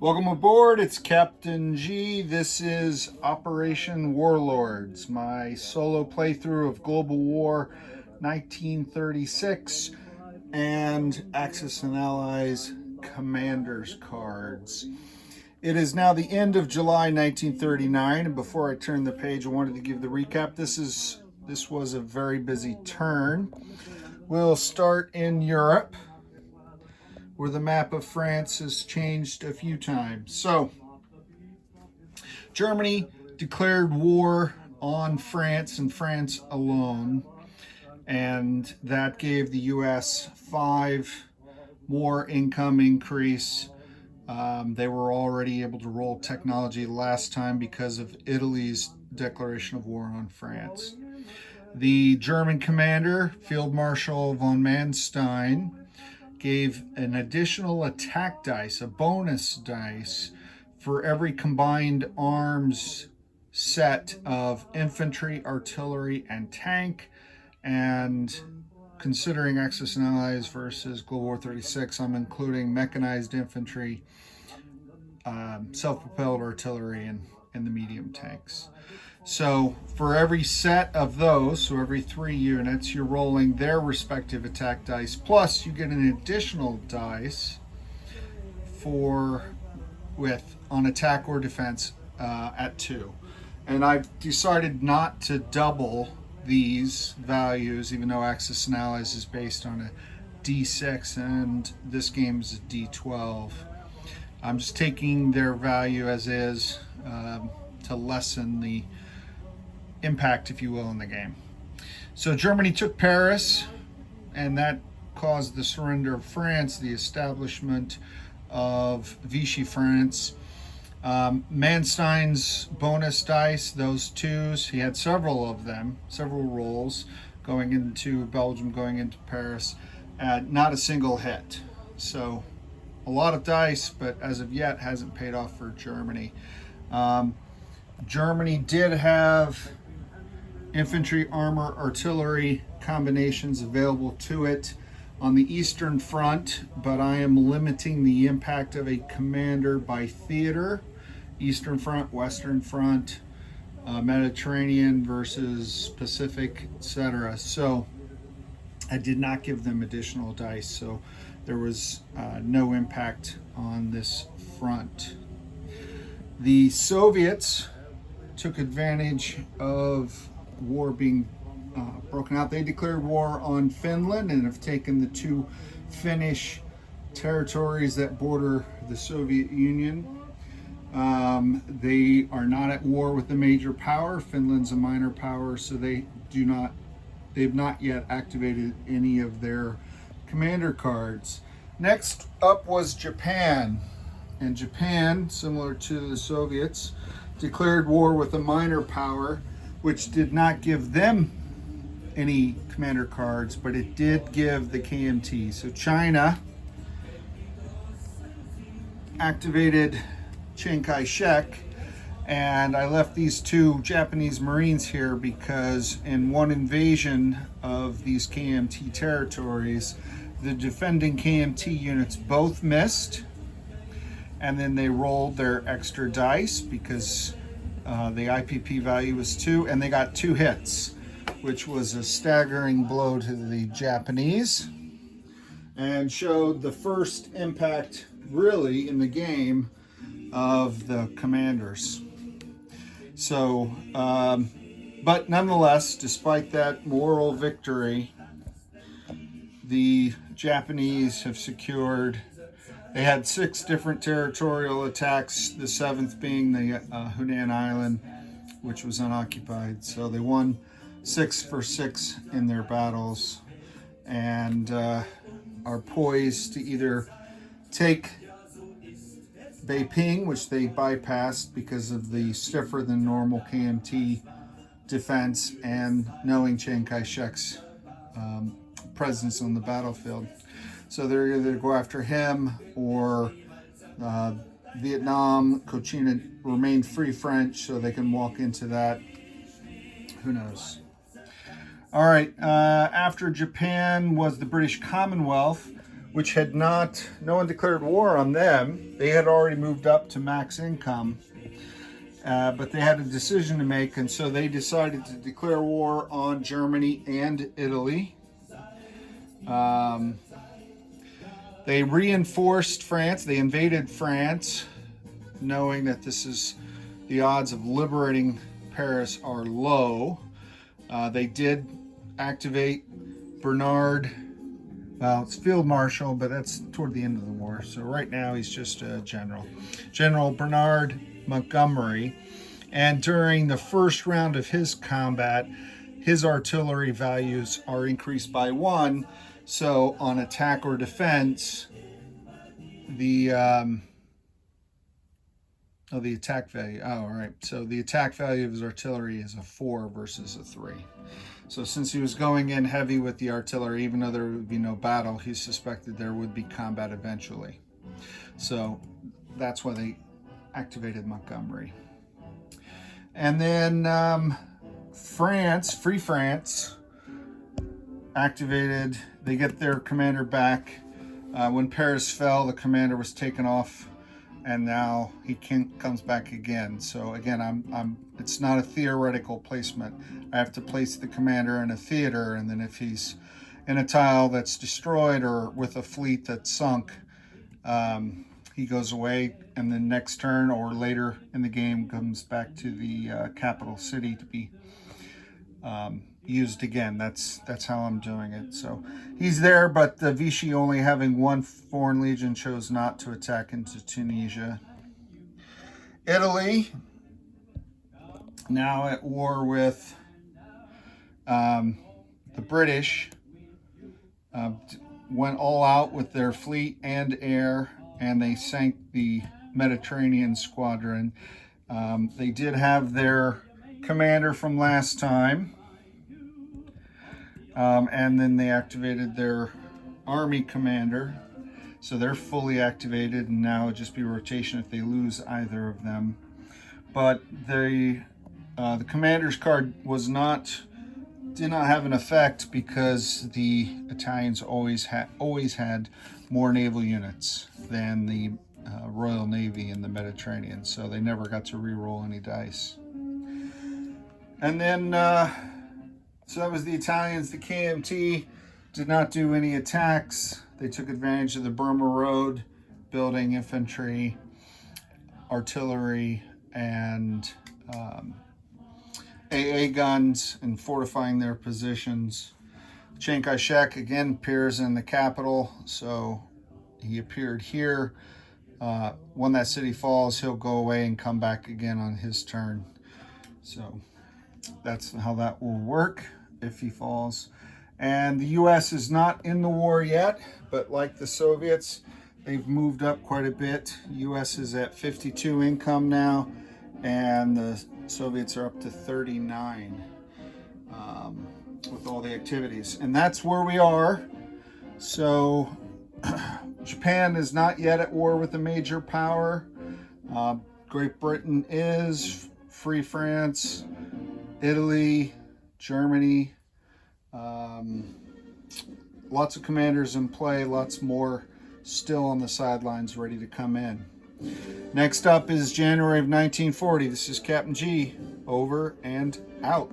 Welcome aboard, it's Captain G. This is Operation Warlords, my solo playthrough of Global War 1936 and Axis and Allies Commanders cards. It is now the end of July 1939, and before I turn the page, I wanted to give the recap. This was a very busy turn. We'll start in Europe, where the map of France has changed a few times. So, Germany declared war on France and France alone, and that gave the U.S. 5 more income increase. They were already able to roll technology last time because of Italy's declaration of war on France. The German commander, Field Marshal von Manstein, gave an additional attack dice, a bonus dice, for every combined arms set of infantry, artillery, and tank. And considering Axis and Allies versus Global War 36, I'm including mechanized infantry, self-propelled artillery, and the medium tanks. So for every set of those, so every 3 units, you're rolling their respective attack dice, plus you get an additional dice on attack or defense at 2. And I've decided not to double these values, even though Axis and Allies is based on a D6 and this game is a D12. I'm just taking their value as is to lessen the impact, if you will, in the game. So Germany took Paris, and that caused the surrender of France, the establishment of Vichy France. Manstein's bonus dice, those 2s, he had several of them, several rolls going into Belgium, going into Paris, not a single hit. So a lot of dice, but as of yet hasn't paid off for Germany. Germany did have infantry, armor, artillery combinations available to it on the Eastern Front, but I am limiting the impact of a commander by theater. Eastern Front, Western Front, Mediterranean versus Pacific, etc. So I did not give them additional dice, so there was no impact on this front. The Soviets took advantage of war being broken out. They declared war on Finland and have taken the 2 Finnish territories that border the Soviet Union. They are not at war with the major power. Finland's a minor power, so they've not yet activated any of their commander cards. Next up was Japan, and Japan, similar to the Soviets, declared war with a minor power, which did not give them any commander cards, but it did give the KMT. So China activated Chiang Kai-shek, and I left these 2 Japanese Marines here because in one invasion of these KMT territories, the defending KMT units both missed, and then they rolled their extra dice because the IPP value was 2, and they got 2 hits, which was a staggering blow to the Japanese and showed the first impact really in the game of the commanders. So, but nonetheless, despite that moral victory, the Japanese have secured. They had 6 different territorial attacks, the 7th being the Hunan Island, which was unoccupied. So they won 6 for 6 in their battles, and are poised to either take Beiping, which they bypassed because of the stiffer than normal KMT defense and knowing Chiang Kai-shek's presence on the battlefield. So they're either go after him or Vietnam, Cochin remained free French, so they can walk into that. Who knows? All right, after Japan was the British Commonwealth, which had no one declared war on them. They had already moved up to max income, but they had a decision to make, and so they decided to declare war on Germany and Italy. They reinforced France. They invaded France, knowing that the odds of liberating Paris are low. They did activate Bernard. Well, it's Field Marshal, but that's toward the end of the war. So right now he's just a general. General Bernard Montgomery. And during the first round of his combat, his artillery values are increased by 1. So on attack or defense, the attack value. Oh, all right. So the attack value of his artillery is a 4 versus a 3. So since he was going in heavy with the artillery, even though there would be no battle, he suspected there would be combat eventually. So that's why they activated Montgomery. And then France, Free France, activated. They get their commander back. When Paris fell, the commander was taken off, and now he comes back again. So again, it's not a theoretical placement. I have to place the commander in a theater, and then if he's in a tile that's destroyed or with a fleet that's sunk, he goes away, and then next turn or later in the game comes back to the capital city to be used again. That's how I'm doing it. So he's there, but the Vichy, only having 1 foreign legion, chose not to attack into Tunisia. Italy, now at war with the British, went all out with their fleet and air, and they sank the Mediterranean squadron. They did have their commander from last time, and then they activated their army commander, so they're fully activated, and now it'd just be rotation if they lose either of them. But the commander's card did not have an effect because the Italians always had more naval units than the Royal Navy in the Mediterranean, so they never got to re-roll any dice. And then so that was the Italians. The KMT did not do any attacks. They took advantage of the Burma Road, building infantry, artillery, and AA guns, and fortifying their positions. Chiang Kai-shek again appears in the capital, so he appeared here. When that city falls, he'll go away and come back again on his turn. So that's how that will work if he falls. And the U.S. is not in the war yet, but like the Soviets, they've moved up quite a bit. U.S. is at 52 income now, and the Soviets are up to 39 with all the activities. And that's where we are. So Japan is not yet at war with a major power. Great Britain is, Free France, Italy, Germany. Lots of commanders in play, lots more still on the sidelines ready to come in. Next up is January of 1940. This is Captain G, over and out.